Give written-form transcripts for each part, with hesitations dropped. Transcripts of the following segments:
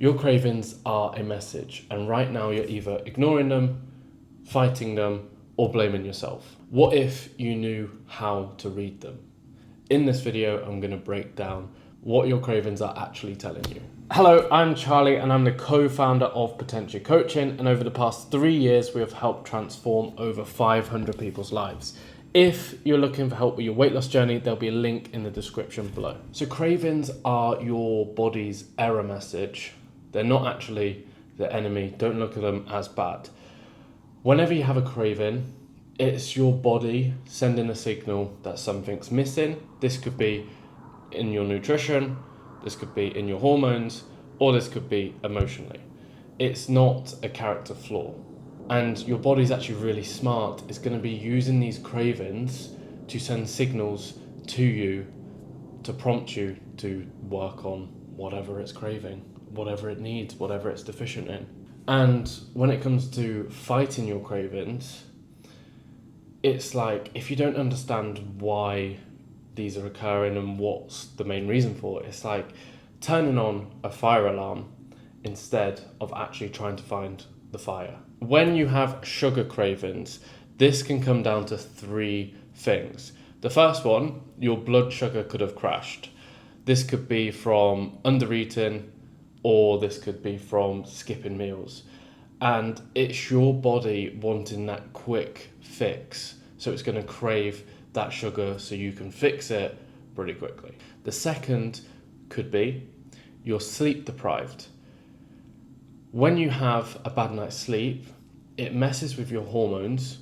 Your cravings are a message, and right now you're either ignoring them, fighting them, or blaming yourself. What if you knew how to read them? In this video, I'm going to break down what your cravings are actually telling you. Hello, I'm Charlie, and I'm the co-founder of Potential Coaching, and over the past 3 years, we have helped transform over 500 people's lives. If you're looking for help with your weight loss journey, there'll be a link in the description below. So cravings are your body's error message. They're not actually the enemy. Don't look at them as bad. Whenever you have a craving, it's your body sending a signal that something's missing. This could be in your nutrition, this could be in your hormones, or this could be emotionally. It's not a character flaw. And your body's actually really smart. It's going to be using these cravings to send signals to you to prompt you to work on whatever it's craving, whatever it needs, whatever it's deficient in. And when it comes to fighting your cravings, it's like if you don't understand why these are occurring and what's the main reason for it, it's like turning on a fire alarm instead of actually trying to find the fire. When you have sugar cravings, this can come down to 3 things. The first one, your blood sugar could have crashed. This could be from undereating, or this could be from skipping meals. And it's your body wanting that quick fix. So it's going to crave that sugar so you can fix it pretty quickly. The second could be you're sleep deprived. When you have a bad night's sleep, it messes with your hormones,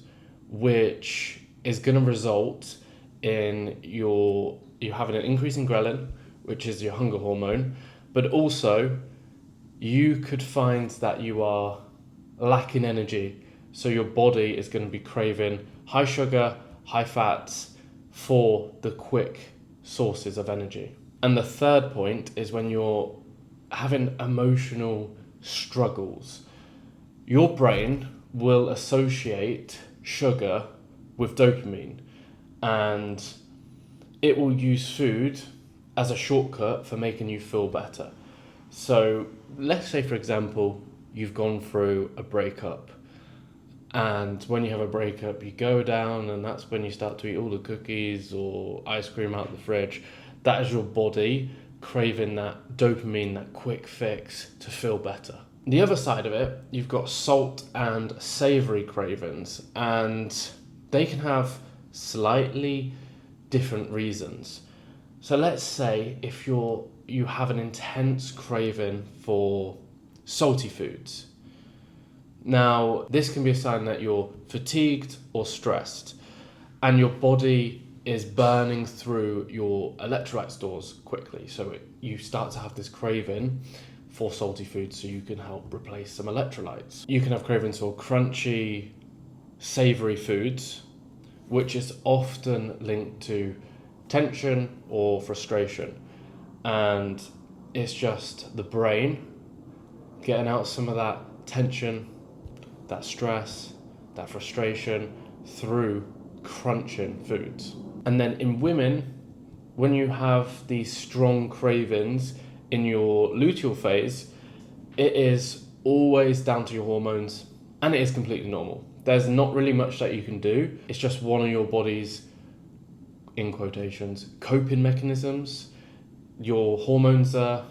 which is going to result in you having an increase in ghrelin, which is your hunger hormone, but also you could find that you are lacking energy. So your body is going to be craving high sugar, high fats for the quick sources of energy. And the third point is when you're having emotional struggles. Your brain will associate sugar with dopamine, and it will use food as a shortcut for making you feel better. So let's say, for example, you've gone through a breakup, and when you have a breakup, you go down and that's when you start to eat all the cookies or ice cream out of the fridge. That is your body craving that dopamine, that quick fix to feel better. The other side of it, you've got salt and savory cravings, and they can have slightly different reasons. So let's say if you have an intense craving for salty foods. Now, this can be a sign that you're fatigued or stressed, and your body is burning through your electrolyte stores quickly. So you start to have this craving for salty foods so you can help replace some electrolytes. You can have cravings for crunchy, savory foods, which is often linked to tension or frustration. And it's just the brain getting out some of that tension, that stress, that frustration through crunching foods. And then in women, when you have these strong cravings in your luteal phase, it is always down to your hormones, and it is completely normal. There's not really much that you can do. It's just one of your body's, in quotations, coping mechanisms. Your hormones are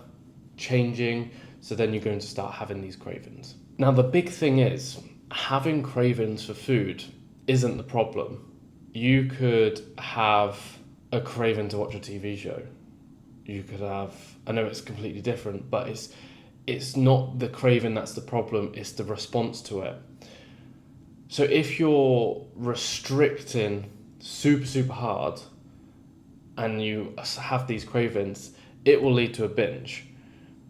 changing, so then you're going to start having these cravings. Now, the big thing is, having cravings for food isn't the problem. You could have a craving to watch a TV show. You could have, I know it's completely different, but it's not the craving that's the problem, it's the response to it. So if you're restricting super hard and you have these cravings, it will lead to a binge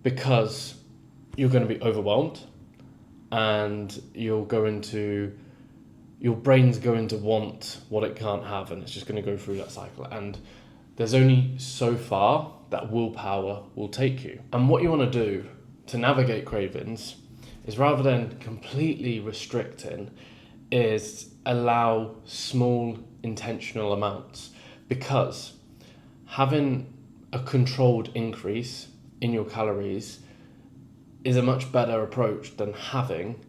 because you're going to be overwhelmed and your brain's going to want what it can't have, and it's just going to go through that cycle. And there's only so far that willpower will take you. And what you want to do to navigate cravings is, rather than completely restricting, is allow small intentional amounts, because having a controlled increase in your calories is a much better approach than having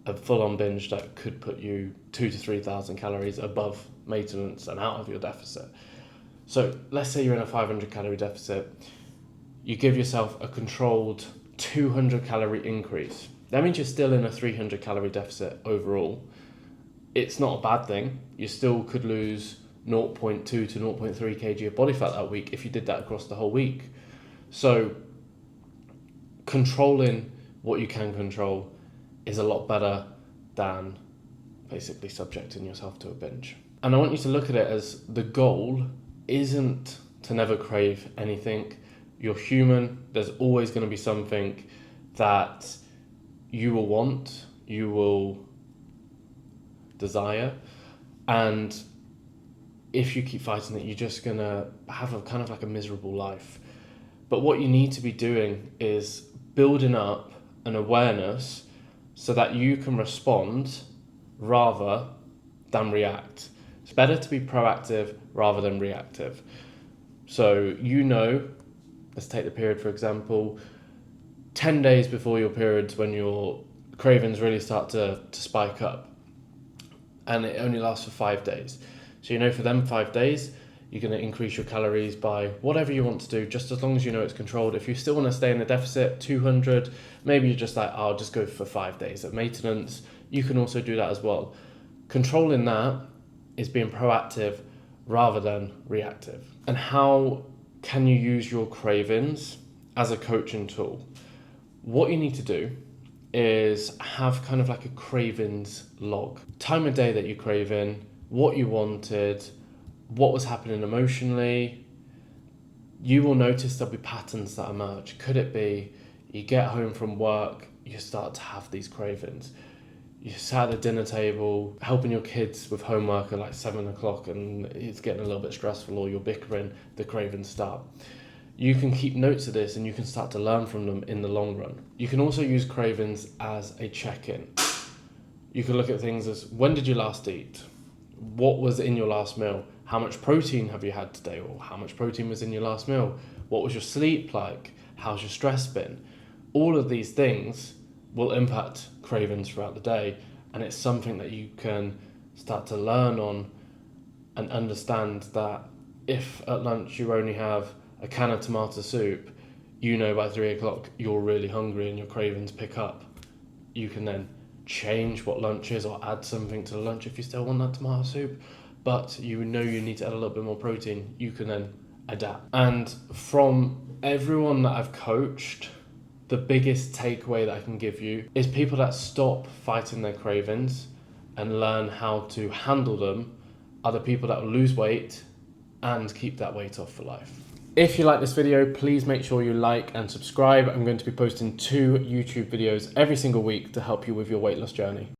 a full-on binge that could put you 2,000 to 3,000 calories above maintenance and out of your deficit. So let's say you're in a 500 calorie deficit, you give yourself a controlled 200 calorie increase. That means you're still in a 300 calorie deficit overall. It's not a bad thing. You still could lose 0.2 to 0.3 kg of body fat that week if you did that across the whole week. So controlling what you can control is a lot better than basically subjecting yourself to a binge. And I want you to look at it as the goal isn't to never crave anything. You're human. There's always going to be something that you will want, you will desire, and if you keep fighting it, you're just going to have a kind of like a miserable life. But what you need to be doing is building up an awareness so that you can respond rather than react. It's better to be proactive rather than reactive. So let's take the period for example, 10 days before your periods when your cravings really start to spike up, and it only lasts for 5 days. So for them 5 days, you're going to increase your calories by whatever you want to do, just as long as you know it's controlled. If you still want to stay in the deficit, 200, maybe you're just like, I'll just go for 5 days of maintenance. You can also do that as well. Controlling that is being proactive rather than reactive. And how can you use your cravings as a coaching tool? What you need to do is have kind of like a cravings log. Time of day that you're craving, what you wanted, what was happening emotionally. You will notice there'll be patterns that emerge. Could it be you get home from work, you start to have these cravings? You sat at the dinner table helping your kids with homework at like 7 o'clock and it's getting a little bit stressful, or you're bickering, the cravings start. You can keep notes of this and you can start to learn from them in the long run. You can also use cravings as a check-in. You can look at things as, when did you last eat? What was in your last meal? How much protein have you had today? Or how much protein was in your last meal? What was your sleep like? How's your stress been? All of these things will impact cravings throughout the day, and it's something that you can start to learn on and understand that if at lunch you only have a can of tomato soup, by 3 o'clock you're really hungry and your cravings pick up. You can then change what lunch is or add something to the lunch if you still want that tomato soup, but you need to add a little bit more protein. You can then adapt. And from everyone that I've coached, the biggest takeaway that I can give you is people that stop fighting their cravings and learn how to handle them are the people that will lose weight and keep that weight off for life. If you like this video, please make sure you like and subscribe. I'm going to be posting 2 YouTube videos every single week to help you with your weight loss journey.